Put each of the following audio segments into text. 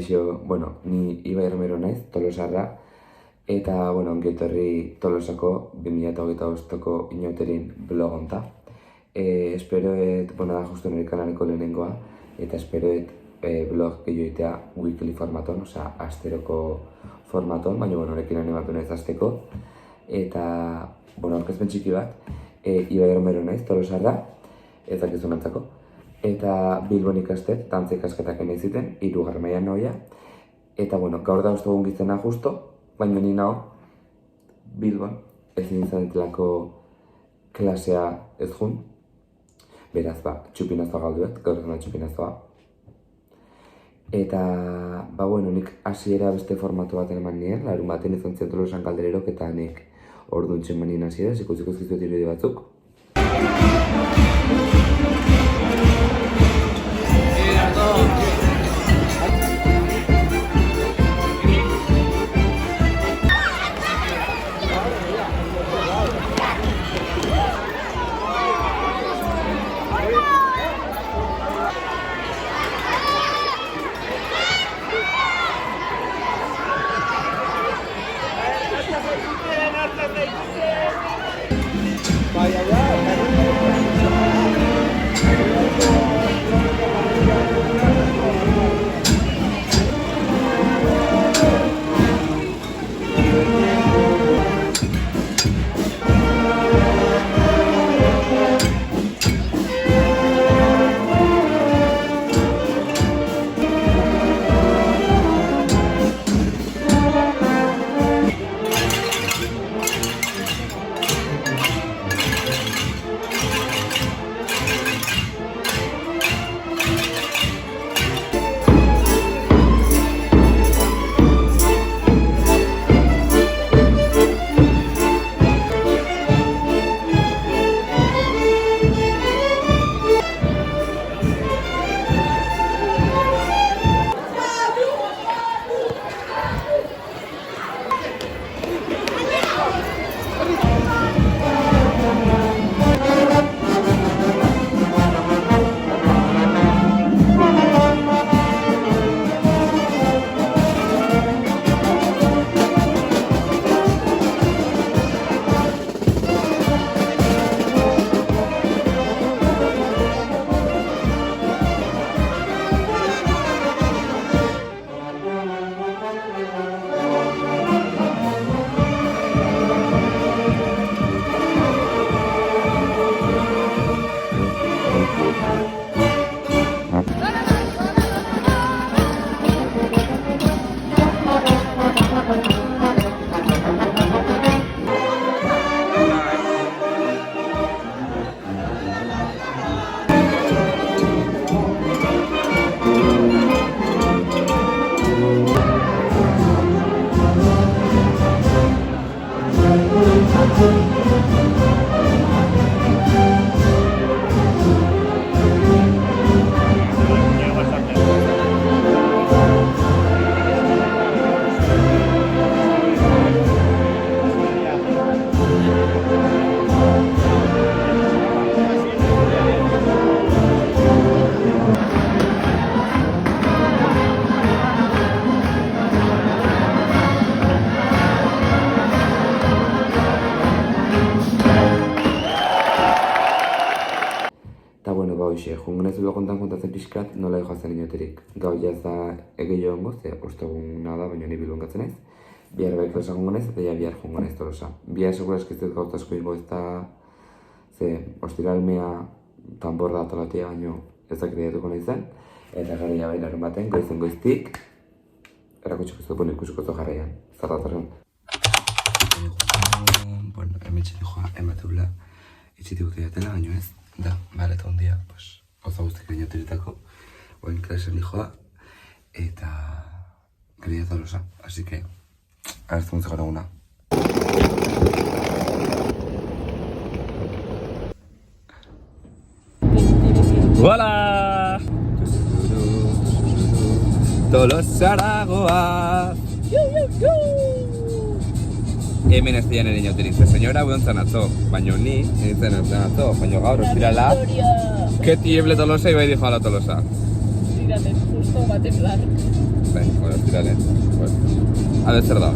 Kaixo, ni Ibai Romero naiz, Tolosarra, eta, ongi etorri Tolosako 2025ko inauterin blog honta. Esperoet, da justu nire kanaleko lehenengoa, eta esperoet blog gehioitea weekly formaton, asteroko formaton, baina, horrekin animatu naiz azteko. Eta, aurkezpen txiki bat, Ibai Romero naiz, Tolosarra, ezakizunantzako. Eta Bilbon ikastet, dantza ikasketak nahi ziten, 3. mailan noia. Eta gaur da uste gizena justo, baina ni nao Bilbon ezin izan ditelako klasea ez jun. Beraz, txupinaztoa galduet, gaur ezan da txupinaztoa. Eta, nik hasiera beste formatu baten eman nien, larun baten izan zion Tolosan galdererok, eta nik orduan txeman nien hasiera, ikutziko ziztuet irudi batzuk. Jungunez bilo kontatzen pixkat, nola joazen inoterik. Gau jaz da egei hongo, ze ostegun nada, baina ni bilbon gatzen ez. Bihar bai klasa jungunez, eta bihar jungunez Tolosa. Bihar segura eskiztez gautasko ingo ez da, ze ostiralmea tanborra atalatea baino ezak ideatuko nahi zen. Eta gara jabai larun baten, goizen goiztik, erakutsuko ez dut ikusiko zo jarraian. Zarratarren. Hemen joa, emateula, itxitik uteatela, baino ez. Da, eta ondia, oza guztik gainoteritako, oen klasen nijoa, eta gari eta Tolosa, así que, agertzen gara guna. Hola! Tolosara goaz! Hemen ez dian ere inauterik, ze senyora buentzan atzo, baina ni, nintzen atzo, baina gaur, ostirala, que tieble Tolosa y bai dijo a la Tolosa. Mírate, justo bate plan. bai, bueno, ziralen. A ver, zer da.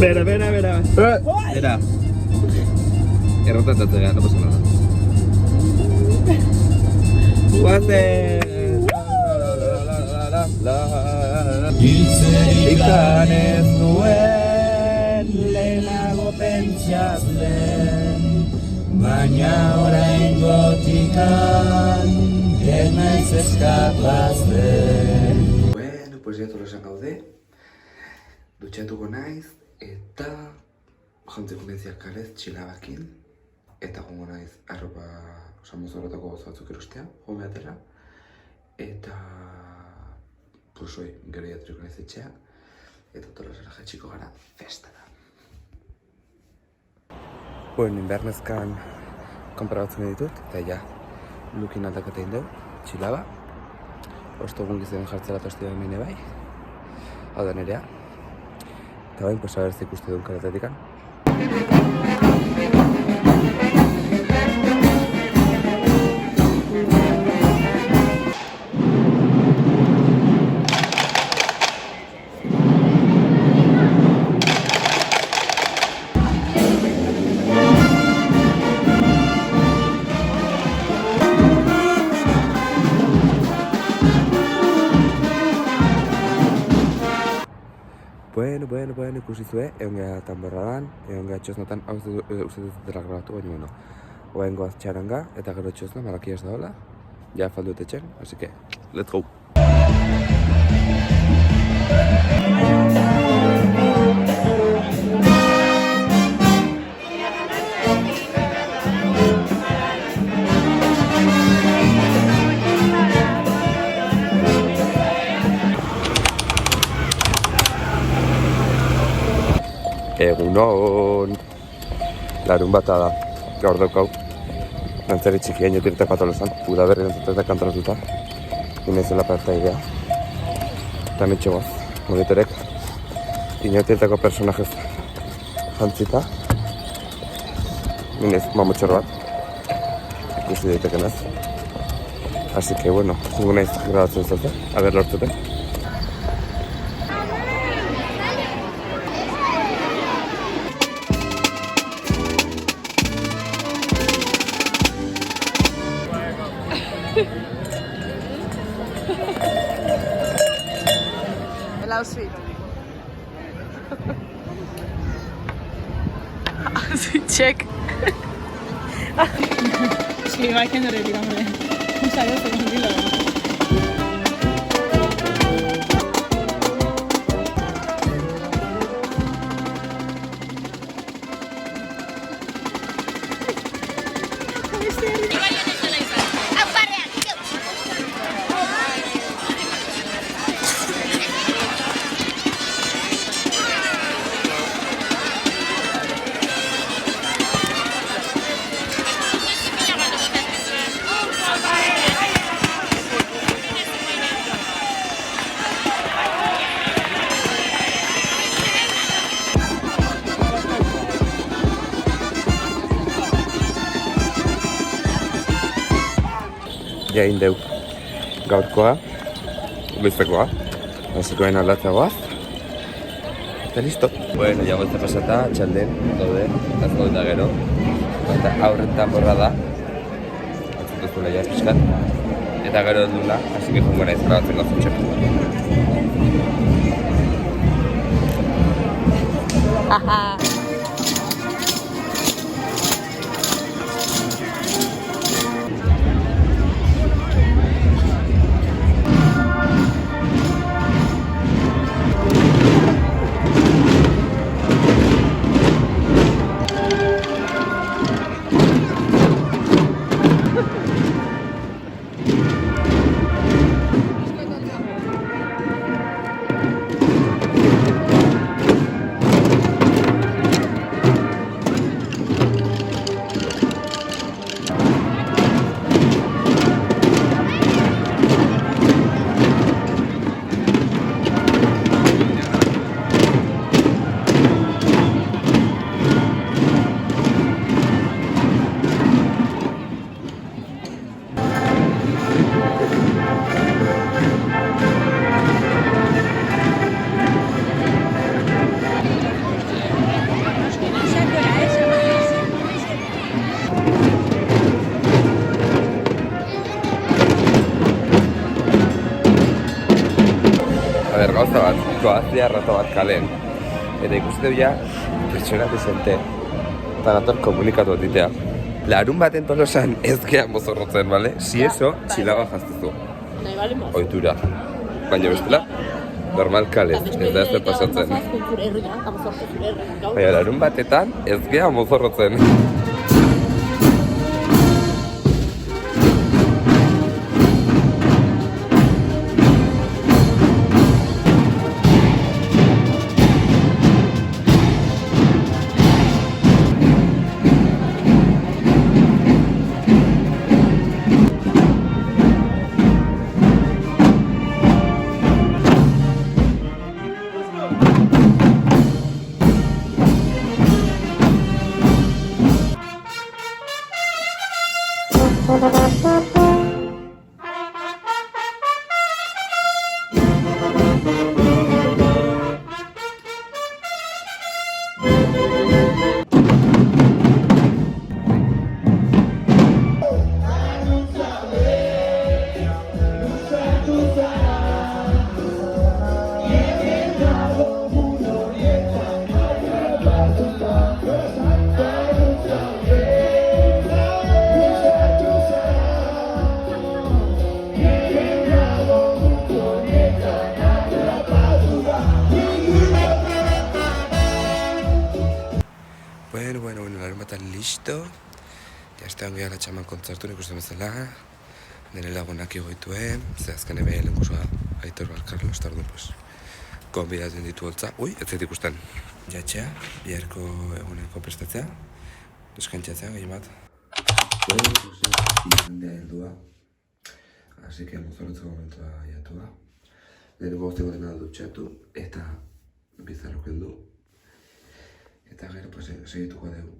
Bera. Era. Errotatzea, no pasa nada. Guazen! Ikan ez nuen lehenago pentsazten, baina oraingotikan ez naiz eskapazten. Bueno, pues ya tolosan gaude, dutxatuko naiz, eta jantzeko neziak kalez txilabakin, eta gongo naiz arropa mozorrotako gozo batzuk erostea, jome aterra, eta pues hoi, gero jatriko naiz etxea, eta tolosara jaitsiko gara festara. Bueno, inbernezkan konpara batzuk ditut, eta ja, lukin aldaketa indeu, txilaba, ostogun gizaren jartzera tostia mine bai, hau da nerea, eta bain, pues a ver zik uste duen karatetikan. Bueno, ikusizue, egon geha tanborradan, egon geha txosnotan, hau uste dut dela grabatu, baina bueno, oain goaz txaranga, eta gero txosno, malakia ez daola, ja faldu etxen, así que, let's go! Egunon! Larun bata da, gaur daukau. Dantzari txiki inotirteko atolozan, udaberri dantzatetak antolatuta. Inezela partaidea. Eta mitxe goaz, monitorek inotirteko personajez jantzita. Inez mamotxor bat, ikusi daitekenaz. Así que bueno, jungo naiz grabatzen zaute, a ber lortzute. El outfit. Sí, check. Sí, va que no retira, hombre. Un saludo, un saludo. Jain deu gaurkoa, goizekoa, hasikoen aldatzea goaz, eta listo. Bueno, ja goize pasata, txalden, daude, azko eta gero, eta aurretan borra da, atzutuzula jaz pixkat, eta gero dula, hasi que jungo naiz grabatzen gozutxeko. gauza bat, goazia rato bat kalen. Eta ikusten ja, pertsona desente. Eta nator komunikatu ditea. Larun baten Tolosan ez gea mozorrotzen, bale? Si eso, txilaga jaztezu. Nahi bale maz. Ohitura. Baina bestela, normal kalez, ez da ez pasatzen. Baina larun batetan ez gea mozorrotzen. Bueno, larun batan listo. Ya estean gehala txaman kontzertu nik uste bezala. Nire lagunak igoituen, ze azken ebe lehenkusua Aitor Barkarlos, eta orduan, pues, konbidatzen ditu holtza. Ui, ez zait ikusten. Jatxea, biharko eguneko prestatzea. Deskantzatzea, gehi bat. Bueno, pues, jendea heldua. Así que mozorotzeko momentua jatua. Lehenengo gozteko dena dutxatu, eta bizarrok heldu. Eta gero, pues, segituko dugu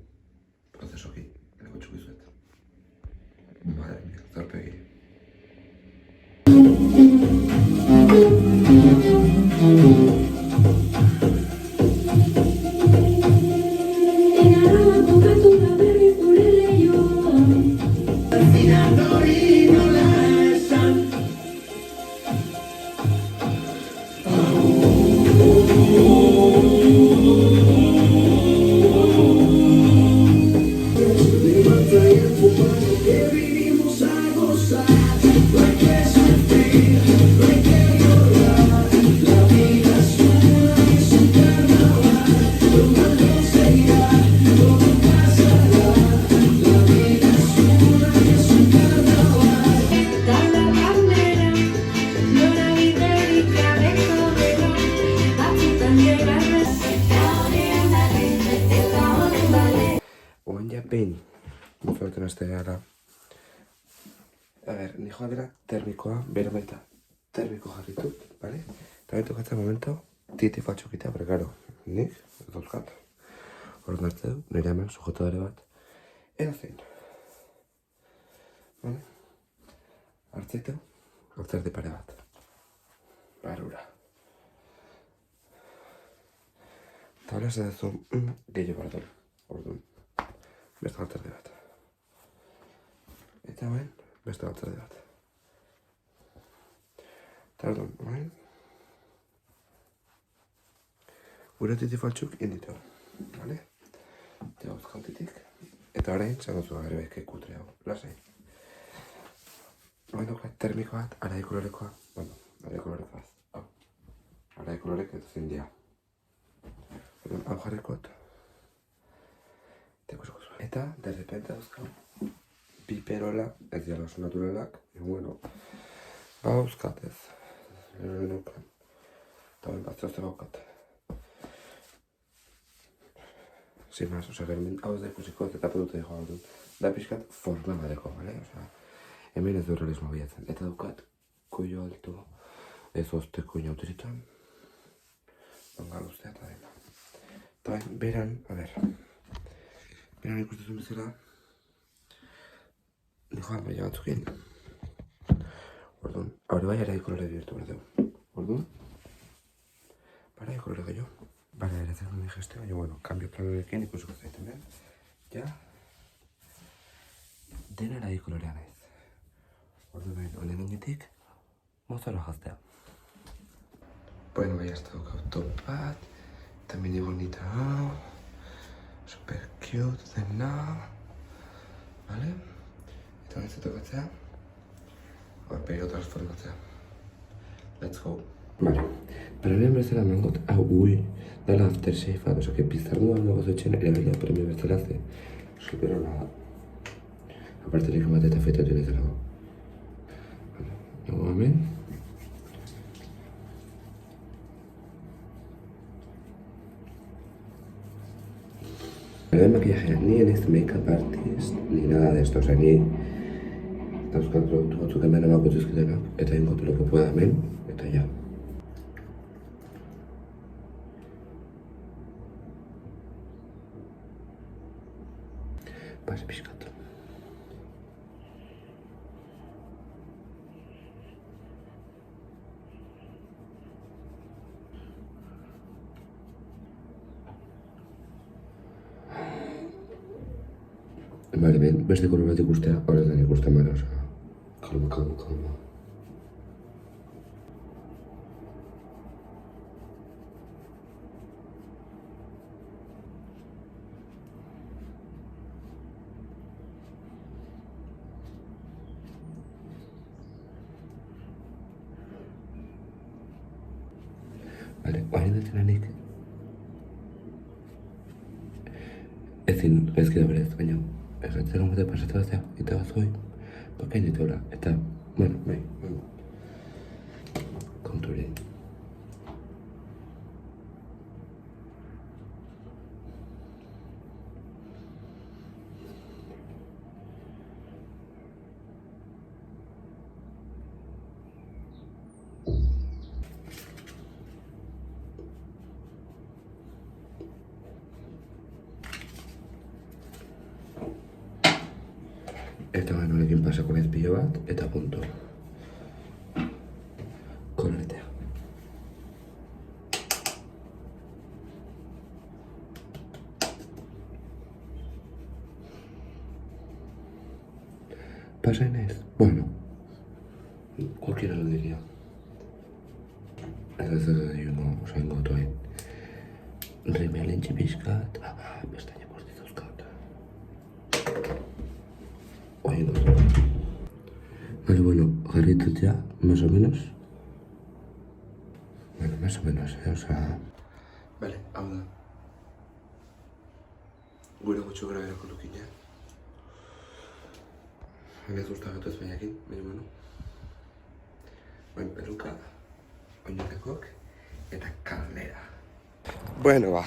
prozesoki, lego txukizuet. Madre mia, zorpegi. Behin, mozorten aste gara. A ber, ni joan dira termikoa, bero baita termiko jarritut, bale? Eta behin tokatzen momento, titi fatxokitea, pero karo, nik, ez dauzkat. Horren hartze du, nire hemen, sujetadore bat, edo zein. Bale? Hartzeitu, hartzerdi pare bat. Barura. Eta hola, ez duzu, gehiago bardon, orduan. Beste galtzerde bat. Eta hauen, beste galtzerde bat. Eta orduan, hauen. Gure titi faltxuk inditu. Bale? Eta gauzkantitik. Eta orain, zango zua garbeke kutre hau. Lasai. Hauen dukat termiko bat, arai kolorekoa. Bueno, arai kolorekoaz. Hau. Arai kolorek eta zein dia. Orduan, hau jarrikot. Eta, de repente dauzkau, bi perola, ez dira oso naturalak, bueno, ba dauzkatez, nukan, eta ben bat zehazte gaukat. Sin más, oza, germen, hau ez da ikusiko, eta pedute dihoa dut, da pixkat forma badeko, bale? Oza, hemen ez du realismo bilatzen, eta daukat, kuio altu, ez ozte kuio autoritan, onga luztea eta dena. Eta ben, beran, a ber, beran ikustezun bezala, joan baina batzukin. Orduan, haure bai arai kolore bihurtu behar dugu. Orduan, arai kolore gehiago. Bara ere zer duen digeste, baina, bueno, kambio planorekin ikusiko zaiten, ja, dena arai kolorea naiz. Orduan, honen ingetik, mozora jaztea. Bueno, ya está top bat. También es bonita. Super cute, zena. Vale? Eta ez tokatzea. Horpegi transformatzea. Let's go. Vale. Paralean bezala mangot, dala aftershave bat, oso que pizarduan dago zetxen erabilia premio bezala ze. Super hona da. Aparte nik bat eta fetatu bezala. Nago hemen. El maquillaje, ni en este make-up artist, ni nada de esto, o sea, ni dauzkat produktu batzuk hemen emako zizkitenak, eta ingotu lo que pueda hemen, eta ja. Base pixkat. Vale, ben, beste kolor bat ikustea, horretan ikusten bera, oza. Kalma. Vale, orain datzen anik. Ezin, gaizki da berez, baina erretzera honbate pasatu batzea, eta bazoi, bakain dituela, eta, bueno, bai, konturi. Eta honekin pasako naiz pilo bat, eta punto. Koloretea. ¿Pasa Inés? Bueno, cualquiera lo diría. Ez ez desayuno, osaingo toain. Rimelintxi pixkat, pestaña posti dauzkat. Oingo toain. Vale, bueno, jarritut ya, más o menos. Bueno, más o menos, o sea... Vale, hau da. Gure gutxo gara berako lukina. Ez gustatu ez bainakin, baina bueno. Buen peluka, oinatekok, eta kalera. Bueno, ba,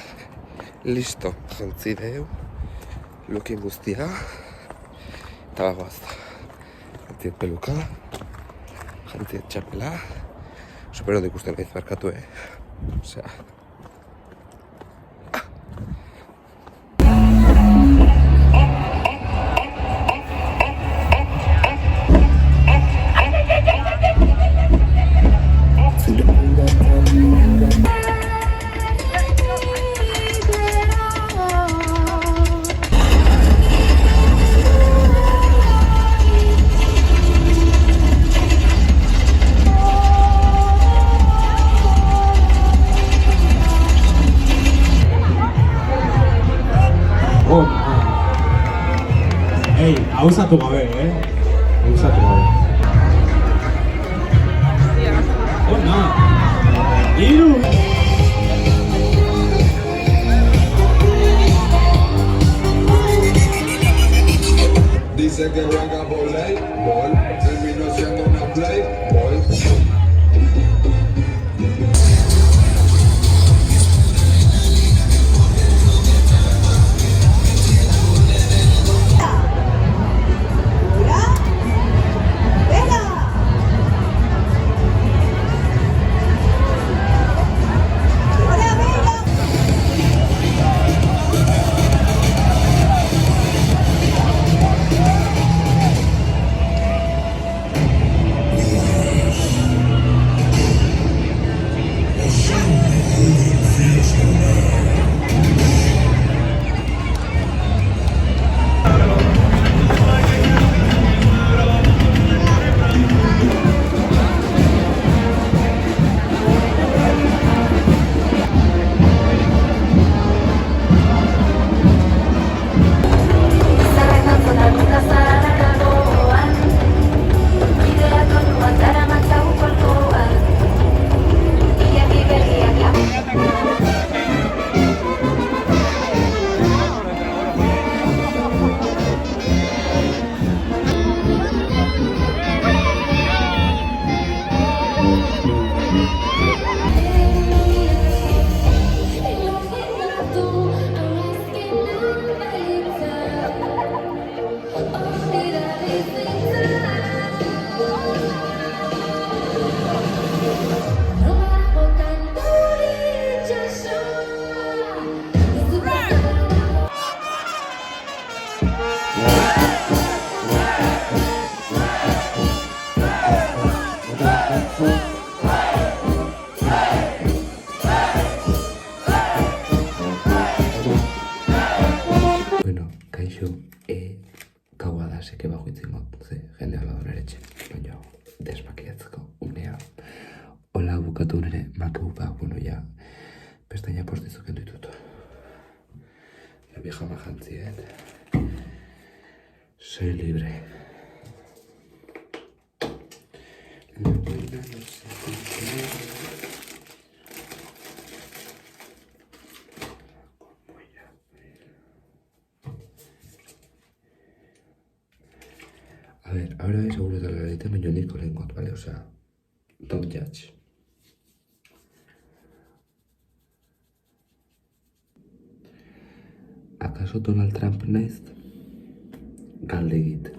listo, jantzi deu, lukin guztia, eta bagoaz. Jantziet peluka, jantziet txapela, supero ikusten naiz markatu, Osea... Ei, hausatu gabe, hausatu gabe. Ona! Iru! Dice que juega voleibol, terminó siendo una playboy. baina desmakiatzeko unea. Hola bukatu nire makeupa, bueno, ja, pestaina postizuk ditut. La pijama jantzien. Soy libre. A ver, ahora vais seguro de la realidad, me yo con lenguas, ¿vale? O sea, don't judge. ¿Acaso Donald Trump naiz? Galde egit.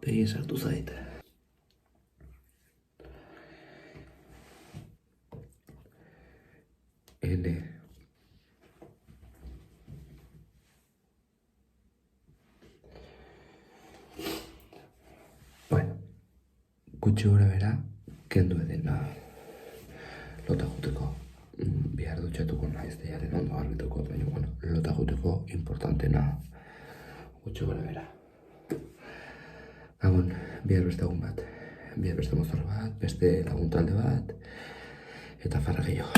Begi sartu zait. Ene. Bueno, gutxi gora bera, kendu edena lota juteko. Bihar dutxatuko naiz deiaren ondo argituko, baina, bueno, lota juteko importantena gutxi gora bera. Gabon, bihar beste egun bat. Bihar beste mozor bat, beste lagun talde bat, eta farra gehiago.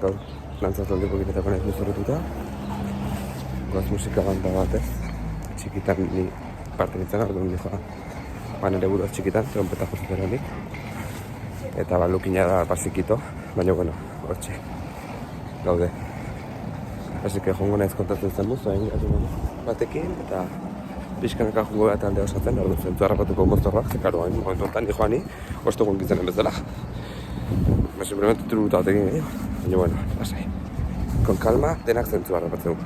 Gaur, lantzatolde pokitetako nahiz mozorretuta. Goaz musika banda bat ez. Txikitan ni parte nintzen, orduan nijoa. Nire buruaz txikitan, trompeta joziteranik. Eta lukina da basikito, baina bueno, hortxe. Gaude. Así que jongo naiz kontatzen zen muzo, batekin, eta pixkanaka jongo bat aldea osatzen, orduan zentu harrapatuko mozorrak, zekaro hain, momentu enten, ni joani, ostegun gitzenen bezala. Simplemente tributa batekin gehiago, baina bueno, lasai. Con calma, denak zentu harrapatzen du.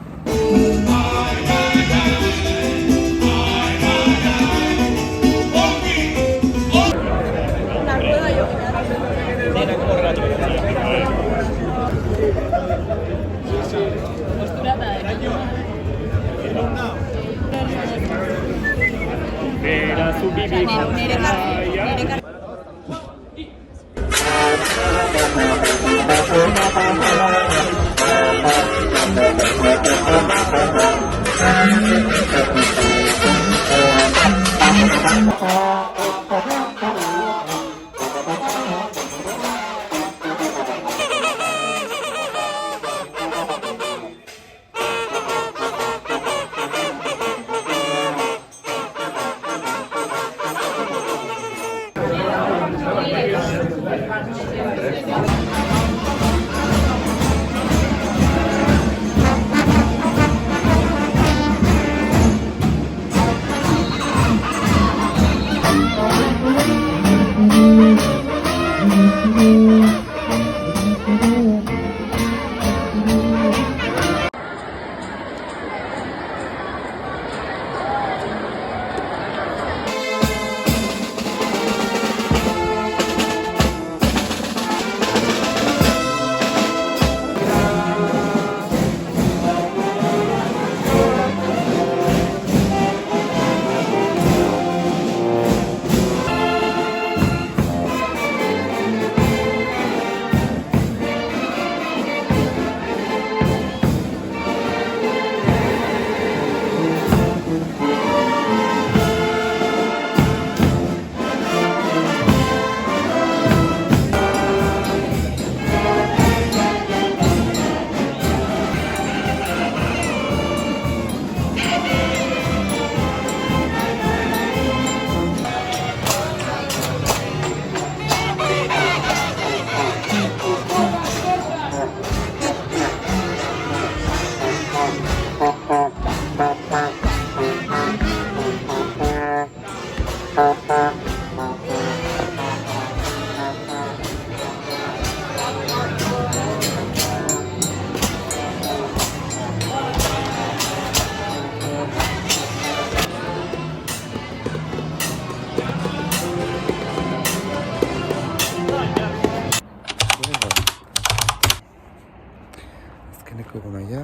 Azkeneko eguna ja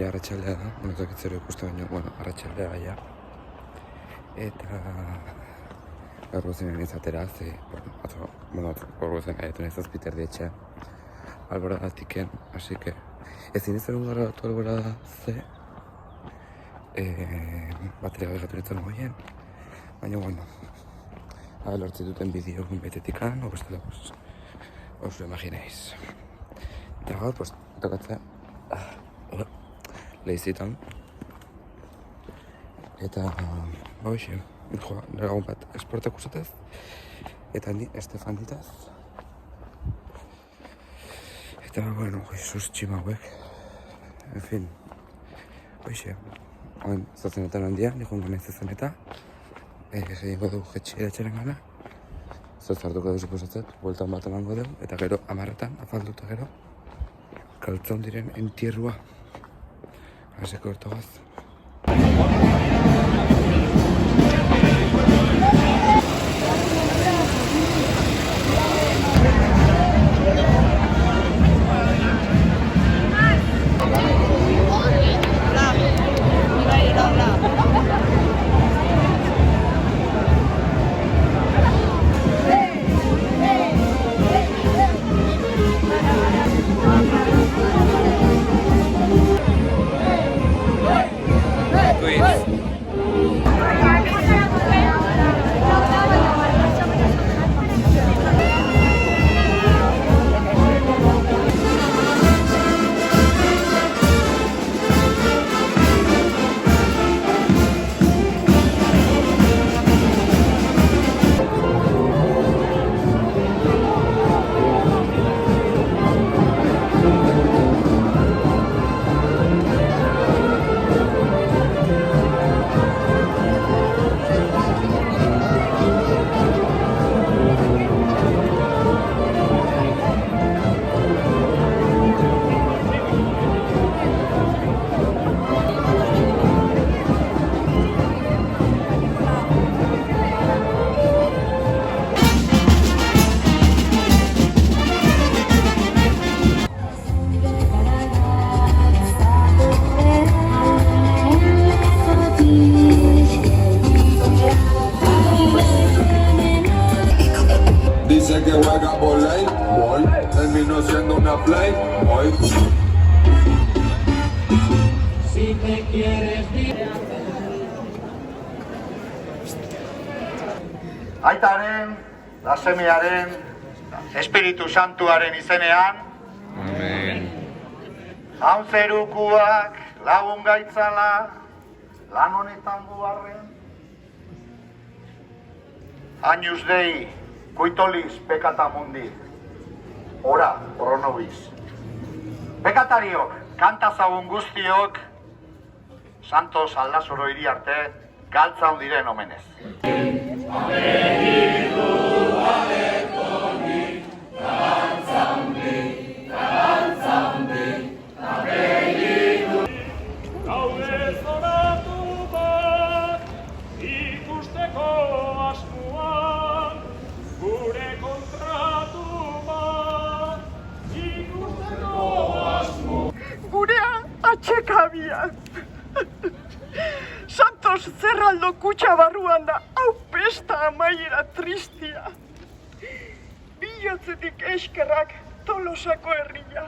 arratsaldea da, ez dakit zer ikusten baina, bueno, arratsaldea ja. Eta gaur gozenen izatera, gaur gozen gaitu nahi zazpiter dietxe alboradatik, así que ezin izan gara batu alborada ze bateria begatu nintzen goien, baina bueno, lortzi duten bideo betetikan, o bestela, os lo imagináis. Eta gaur, pues, tokatzea lehizitan. Eta, hoxe, lagun bat esportek usatez, eta ni Estefan ditaz. Eta, bueno, Jesus tximauek. En fin, hoxe, oin zazenetan handian, nikon gana izazen eta, egingo dugu jetxera etxeren gana. Zartuko duzu posatzet, bueltan bat emango dugu, eta gero 10etan, afalduta gero, kaltzon diren entierrua. Haseko hortogaz. Dice que juega voley, terminó siendo una play, Si te quieres Aitaren, Lasemearen, Espiritu Santuaren izenean. Amen. Haun zerukuak lagun gaitzala, lan honetan guarren. Añus Dei, Kuitolis pekata mundi, ora, oronobiz. Pekatariok, kantazagun guztiok, Santos Aldasoro hiri arte, galtza hundiren omenez. Gaude zoratu bat, ikusteko asmoan, gure kontratu bat, ikusteko asmoan. Gurea atxekabiaz. Santos Zerraldo kutxa barruan da, hau pesta amaiera tristia. Bilotzetik eskerrak Tolosako herria.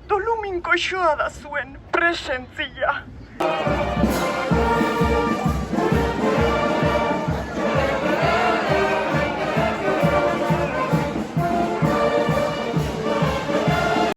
Doluminko xoa da zuen presentzia.